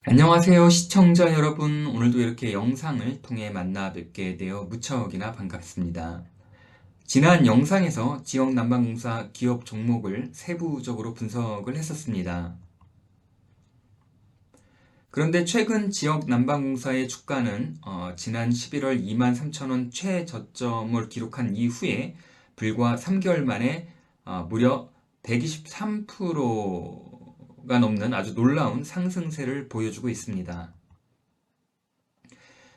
안녕하세요, 시청자 여러분. 오늘도 이렇게 영상을 통해 만나 뵙게 되어 무척이나 반갑습니다. 지난 영상에서 지역난방공사 기업 종목을 세부적으로 분석을 했었습니다. 그런데 최근 지역난방공사의 주가는 지난 11월 23,000원 최저점을 기록한 이후에 불과 3개월 만에 무려 123%가 넘는 아주 놀라운 상승세를 보여주고 있습니다.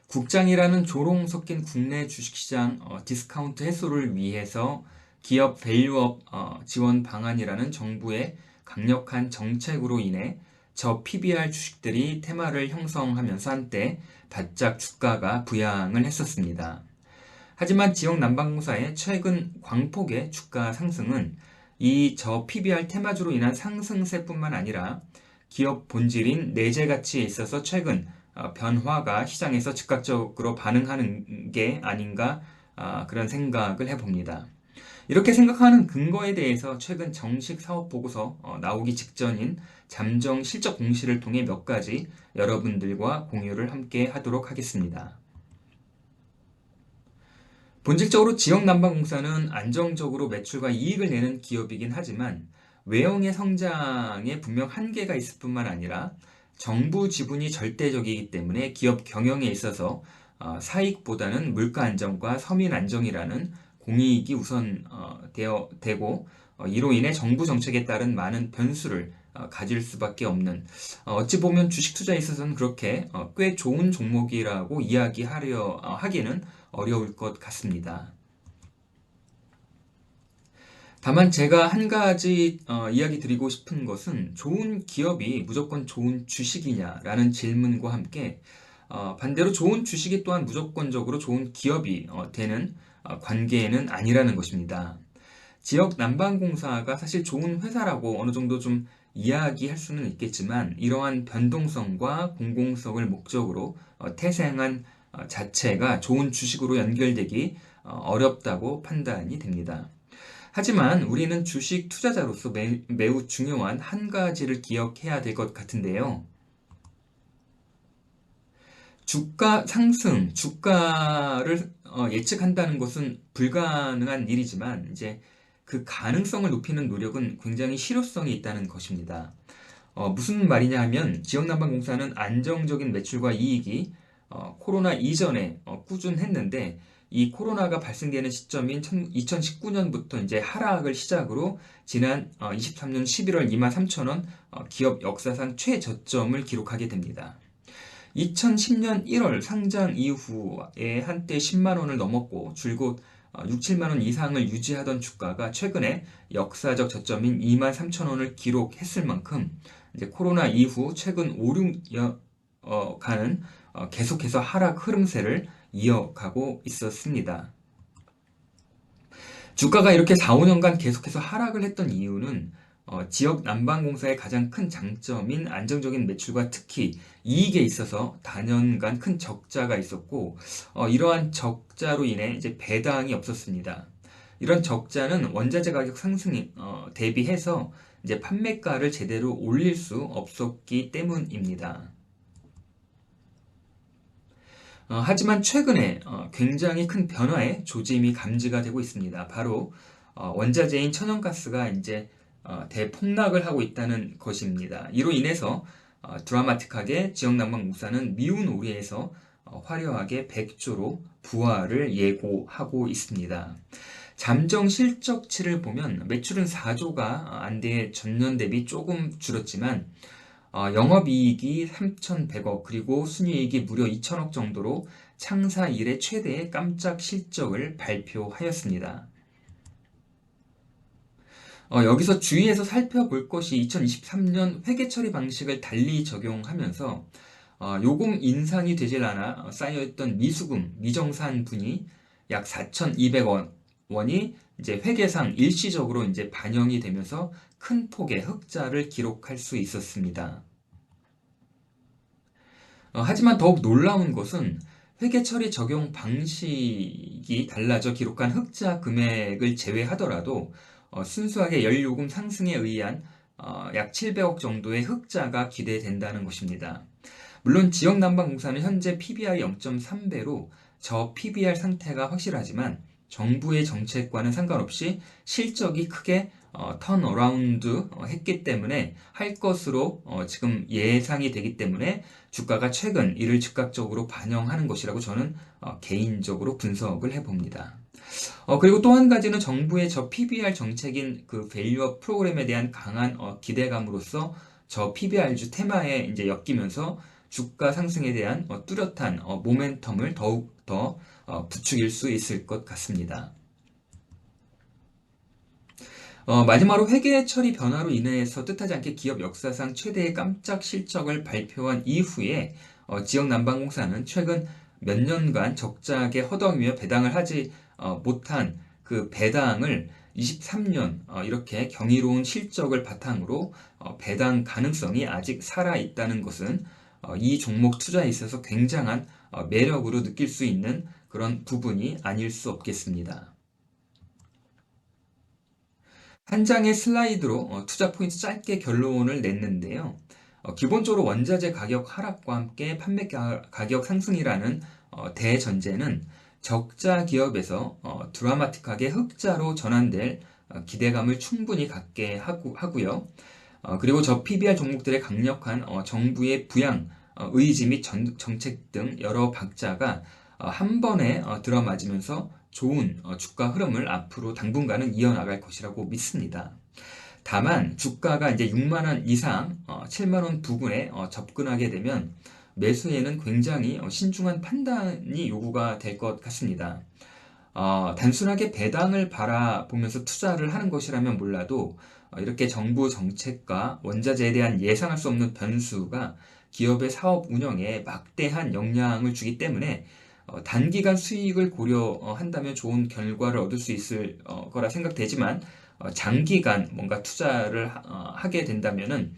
국장이라는 조롱 섞인 국내 주식시장 디스카운트 해소를 위해서 기업 밸류업 지원 방안이라는 정부의 강력한 정책으로 인해 저 PBR 주식들이 테마를 형성하면서 한때 바짝 주가가 부양을 했었습니다. 하지만 지역 난방공사의 최근 광폭의 주가 상승은 이 저 PBR 테마주로 인한 상승세뿐만 아니라 기업 본질인 내재 가치에 있어서 최근 변화가 시장에서 즉각적으로 반응하는 게 아닌가 그런 생각을 해봅니다. 이렇게 생각하는 근거에 대해서 최근 정식 사업 보고서 나오기 직전인 잠정 실적 공시를 통해 몇 가지 여러분들과 공유를 함께 하도록 하겠습니다. 본질적으로 지역난방공사는 안정적으로 매출과 이익을 내는 기업이긴 하지만 외형의 성장에 분명 한계가 있을 뿐만 아니라 정부 지분이 절대적이기 때문에 기업 경영에 있어서 사익보다는 물가 안정과 서민 안정이라는 공이익이 우선 되고 이로 인해 정부 정책에 따른 많은 변수를 가질 수밖에 없는 어찌 보면 주식 투자에 있어서는 그렇게 꽤 좋은 종목이라고 이야기하려 하기는 어려울 것 같습니다. 다만 제가 한 가지 이야기 드리고 싶은 것은 좋은 기업이 무조건 좋은 주식이냐라는 질문과 함께 반대로 좋은 주식이 또한 무조건적으로 좋은 기업이 되는 관계는 아니라는 것입니다. 지역 난방공사가 사실 좋은 회사라고 어느 정도 좀 이야기할 수는 있겠지만 이러한 변동성과 공공성을 목적으로 태생한 자체가 좋은 주식으로 연결되기 어렵다고 판단이 됩니다. 하지만 우리는 주식 투자자로서 매우 중요한 한 가지를 기억해야 될 것 같은데요. 주가 상승, 주가를 예측한다는 것은 불가능한 일이지만 이제 그 가능성을 높이는 노력은 굉장히 실효성이 있다는 것입니다. 무슨 말이냐 하면 지역난방공사는 안정적인 매출과 이익이 코로나 이전에 꾸준했는데 이 코로나가 발생되는 시점인 2019년부터 이제 하락을 시작으로 지난 23년 11월 23,000원 기업 역사상 최저점을 기록하게 됩니다. 2010년 1월 상장 이후에 한때 10만 원을 넘었고 줄곧 6, 7만 원 이상을 유지하던 주가가 최근에 역사적 저점인 2만 3천 원을 기록했을 만큼 이제 코로나 이후 최근 5, 6년간은 계속해서 하락 흐름세를 이어가고 있었습니다. 주가가 이렇게 4, 5년간 계속해서 하락을 했던 이유는 지역 난방공사의 가장 큰 장점인 안정적인 매출과 특히 이익에 있어서 단연간 큰 적자가 있었고 이러한 적자로 인해 이제 배당이 없었습니다. 이런 적자는 원자재 가격 상승에 대비해서 이제 판매가를 제대로 올릴 수 없었기 때문입니다. 하지만 최근에 굉장히 큰 변화의 조짐이 감지가 되고 있습니다. 바로 원자재인 천연가스가 이제 대폭락을 하고 있다는 것입니다. 이로 인해서 드라마틱하게 지역난방공사는 미운 오리에서 화려하게 100조로 부활을 예고하고 있습니다. 잠정 실적치를 보면 매출은 4조가 안 돼 전년 대비 조금 줄었지만 영업이익이 3,100억 그리고 순이익이 무려 2천억 정도로 창사 이래 최대의 깜짝 실적을 발표하였습니다. 여기서 주의해서 살펴볼 것이 2023년 회계처리 방식을 달리 적용하면서 요금 인상이 되질 않아 쌓여있던 미수금, 미정산분이 약 4,200원이 이제 회계상 일시적으로 이제 반영이 되면서 큰 폭의 흑자를 기록할 수 있었습니다. 하지만 더욱 놀라운 것은 회계 처리 적용 방식이 달라져 기록한 흑자 금액을 제외하더라도 순수하게 연료금 상승에 의한 약 700억 정도의 흑자가 기대된다는 것입니다. 물론 지역난방공사는 현재 PBR 0.3배로 저 PBR 상태가 확실하지만 정부의 정책과는 상관없이 실적이 크게 턴어라운드 했기 때문에 할 것으로 지금 예상이 되기 때문에 주가가 최근 이를 즉각적으로 반영하는 것이라고 저는 개인적으로 분석을 해봅니다. 그리고 또 한 가지는 정부의 저 PBR 정책인 그 밸류업 프로그램에 대한 강한 기대감으로써 저 PBR주 테마에 이제 엮이면서 주가 상승에 대한 뚜렷한 모멘텀을 더욱 더 부추길 수 있을 것 같습니다. 마지막으로 회계 처리 변화로 인해서 뜻하지 않게 기업 역사상 최대의 깜짝 실적을 발표한 이후에 지역난방공사는 최근 몇 년간 적자하게 허덕이며 배당을 하지 못한 그 배당을 23년 이렇게 경이로운 실적을 바탕으로 배당 가능성이 아직 살아있다는 것은 이 종목 투자에 있어서 굉장한 매력으로 느낄 수 있는 그런 부분이 아닐 수 없겠습니다. 한 장의 슬라이드로 투자 포인트 짧게 결론을 냈는데요. 기본적으로 원자재 가격 하락과 함께 판매 가격 상승이라는 대전제는 적자 기업에서 드라마틱하게 흑자로 전환될 기대감을 충분히 갖게 하고요. 그리고 저 PBR 종목들의 강력한 정부의 부양 의지 및 정책 등 여러 박자가 한 번에 들어맞으면서 좋은 주가 흐름을 앞으로 당분간은 이어나갈 것이라고 믿습니다. 다만 주가가 이제 6만 원 이상, 7만 원 부근에 접근하게 되면 매수에는 굉장히 신중한 판단이 요구가 될 것 같습니다. 단순하게 배당을 바라보면서 투자를 하는 것이라면 몰라도 이렇게 정부 정책과 원자재에 대한 예상할 수 없는 변수가 기업의 사업 운영에 막대한 영향을 주기 때문에 단기간 수익을 고려한다면 좋은 결과를 얻을 수 있을 거라 생각되지만 장기간 뭔가 투자를 하게 된다면은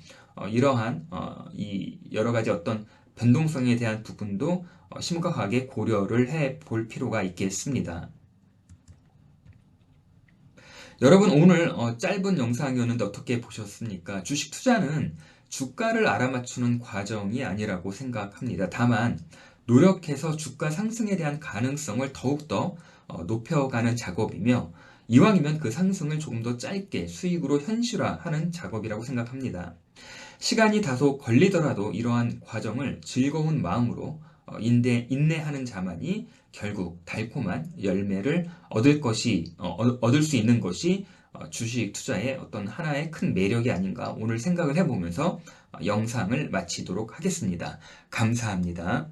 이러한 이 여러 가지 어떤 변동성에 대한 부분도 심각하게 고려를 해 볼 필요가 있겠습니다. 여러분 오늘 짧은 영상이었는데 어떻게 보셨습니까? 주식 투자는 주가를 알아맞추는 과정이 아니라고 생각합니다. 다만 노력해서 주가 상승에 대한 가능성을 더욱더 높여가는 작업이며 이왕이면 그 상승을 조금 더 짧게 수익으로 현실화하는 작업이라고 생각합니다. 시간이 다소 걸리더라도 이러한 과정을 즐거운 마음으로 인내하는 자만이 결국 달콤한 열매를 얻을 수 있는 것이 주식 투자의 어떤 하나의 큰 매력이 아닌가 오늘 생각을 해보면서 영상을 마치도록 하겠습니다. 감사합니다.